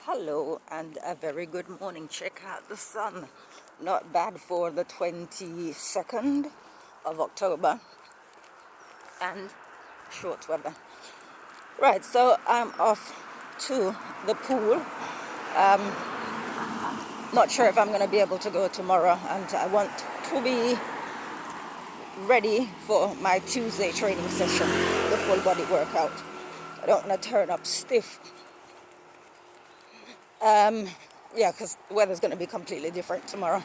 Hello and a very good morning. Check out the sun. Not bad for the 22nd of October and short weather. Right, so I'm off to the pool. Not sure if I'm going to be able to go tomorrow, and I want to be ready for my Tuesday training session, the full body workout. I don't want to turn up stiff. Yeah, because the weather's going to be completely different tomorrow.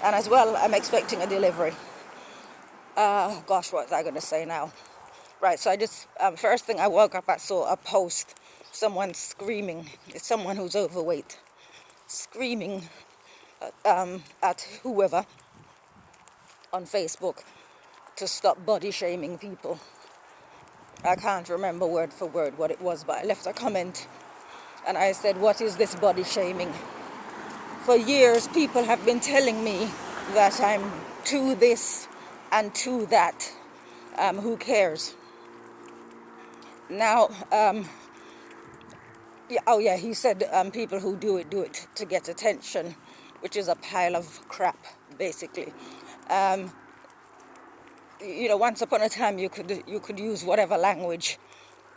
And as well, I'm expecting a delivery. Gosh, what was I going to say now? Right, so I just, first thing I woke up, I saw a post, someone screaming. It's someone who's overweight, screaming at whoever on Facebook to stop body shaming people. I can't remember word for word what it was, but I left a comment and I said, what is this body shaming? For years, people have been telling me that I'm to this and to that. Who cares? Now, he said people who do it to get attention, which is a pile of crap, basically. Once upon a time, you could use whatever language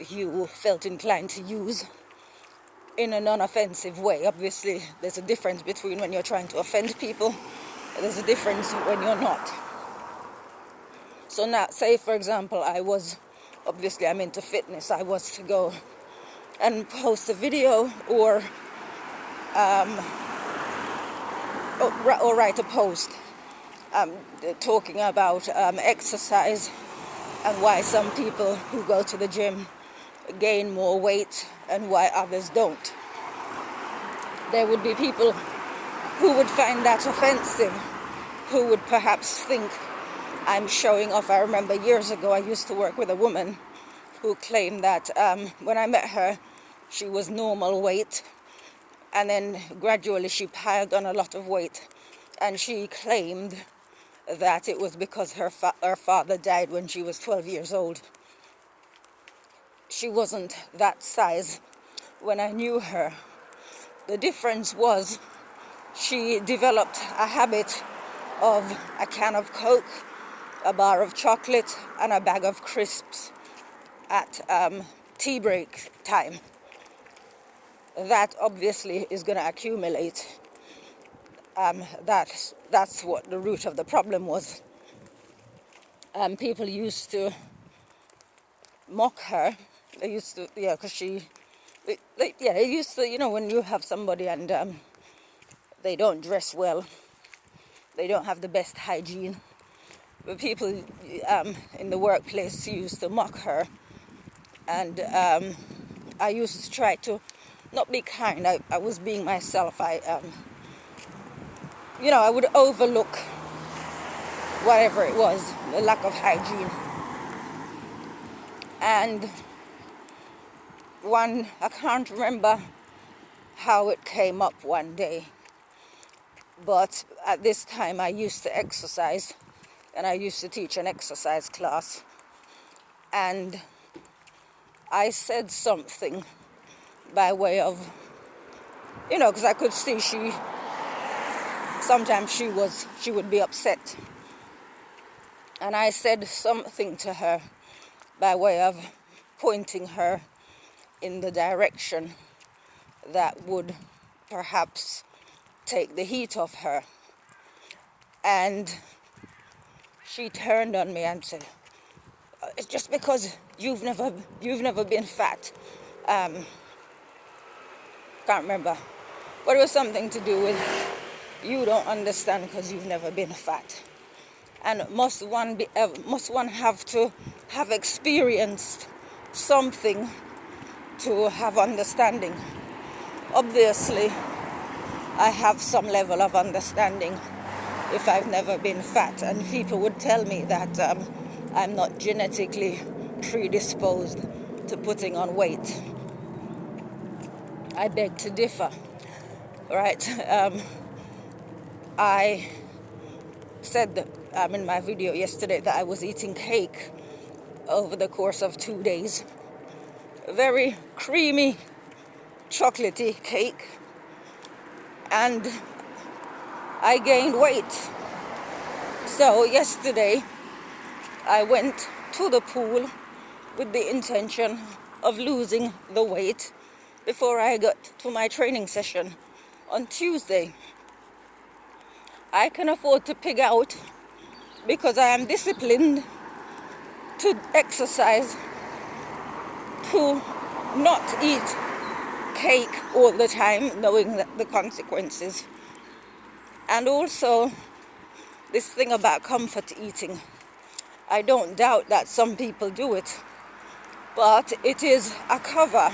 you felt inclined to use in a non-offensive way. Obviously, there's a difference between when you're trying to offend people. There's a difference when you're not. So now, say for example, I'm into fitness. I was to go and post a video or write a post talking about exercise and why some people who go to the gym gain more weight and why others don't. There would be people who would find that offensive, who would perhaps think I'm showing off. I remember years ago I used to work with a woman who claimed that when I met her, she was normal weight, and then gradually she piled on a lot of weight, and she claimed that it was because her father died when she was 12 years old. She wasn't that size when I knew her. The difference was she developed a habit of a can of Coke, a bar of chocolate, and a bag of crisps at tea break time. That obviously is going to accumulate. That's what the root of the problem was. People used to mock her. They used to, because they used to, when you have somebody and they don't dress well, they don't have the best hygiene. But people in the workplace used to mock her, and I used to try to not be kind. I was being myself. I would overlook whatever it was, the lack of hygiene. And I can't remember how it came up one day, but at this time I used to exercise, and I used to teach an exercise class, and I said something by way of, because I could see sometimes she would be upset, and I said something to her by way of pointing her in the direction that would perhaps take the heat off her. And she turned on me and said, it's just because you've never been fat. Can't remember, but it was something to do with you don't understand because you've never been fat. And must one have to have experienced something to have understanding? Obviously, I have some level of understanding if I've never been fat, and people would tell me that I'm not genetically predisposed to putting on weight. I beg to differ, right? I said that, in my video yesterday, that I was eating cake over the course of 2 days. Very creamy, chocolatey cake, and I gained weight. So yesterday I went to the pool with the intention of losing the weight before I got to my training session on Tuesday. I can afford to pig out because I am disciplined to exercise, to not eat cake all the time, knowing the consequences. And also this thing about comfort eating. I don't doubt that some people do it, but it is a cover.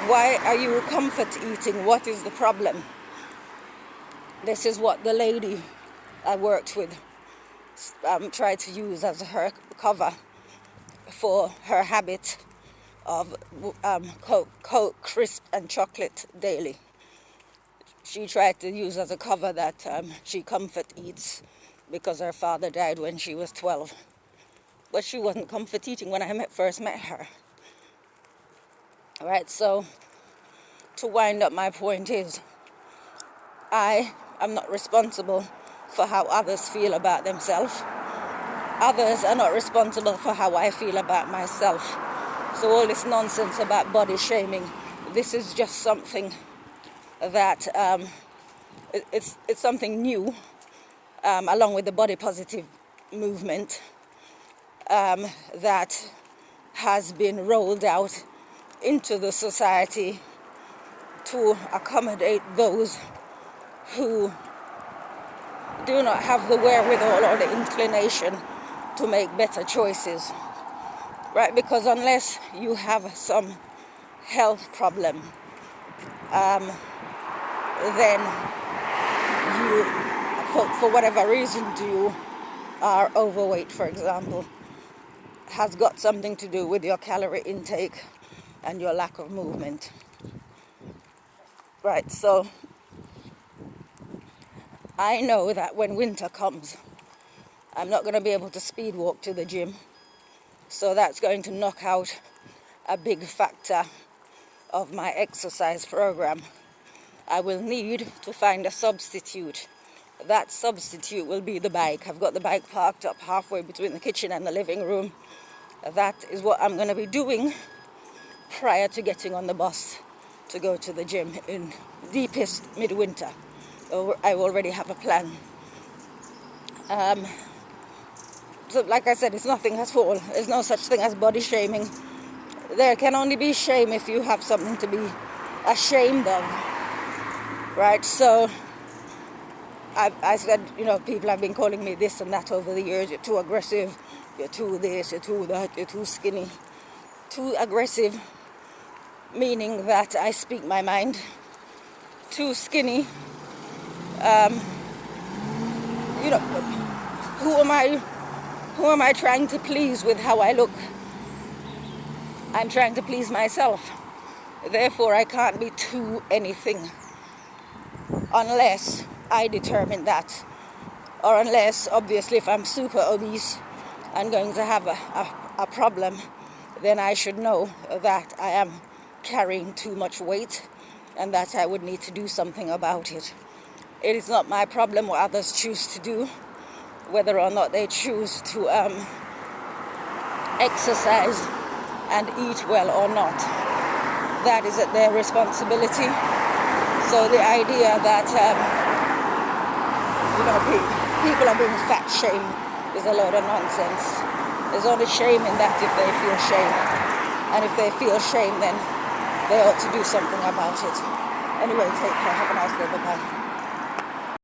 Why are you comfort eating? What is the problem? This is what the lady I worked with tried to use as her cover for her habit of Coke, crisp and chocolate daily. She tried to use as a cover that she comfort eats because her father died when she was 12. But she wasn't comfort eating when I first met her. All right, so to wind up, my point is, I am not responsible for how others feel about themselves. Others are not responsible for how I feel about myself. So all this nonsense about body shaming, this is just something that it's something new, along with the body positive movement that has been rolled out into the society to accommodate those who do not have the wherewithal or the inclination to make better choices, right? Because unless you have some health problem, then you, for whatever reason, you are overweight, for example, has got something to do with your calorie intake and your lack of movement. Right, so I know that when winter comes, I'm not going to be able to speed walk to the gym. So that's going to knock out a big factor of my exercise program. I will need to find a substitute. That substitute will be the bike. I've got the bike parked up halfway between the kitchen and the living room. That is what I'm going to be doing prior to getting on the bus to go to the gym in deepest midwinter. I already have a plan. So like I said, it's nothing at all. There's no such thing as body shaming. There can only be shame if you have something to be ashamed of, right? So I said, people have been calling me this and that over the years. You're too aggressive, you're too this, you're too that, you're too skinny. Too aggressive, meaning that I speak my mind. Too skinny, who am I trying to please with how I look? I'm trying to please myself. Therefore, I can't be too anything unless I determine that. Or unless, obviously, if I'm super obese and going to have a problem, then I should know that I am carrying too much weight and that I would need to do something about it. It is not my problem what others choose to do, whether or not they choose to exercise and eat well or not. That is at their responsibility. So the idea that people are being fat shamed is a load of nonsense. There's only shame in that if they feel shame. And if they feel shame, then they ought to do something about it. Anyway, take care. Have a nice day. Bye-bye.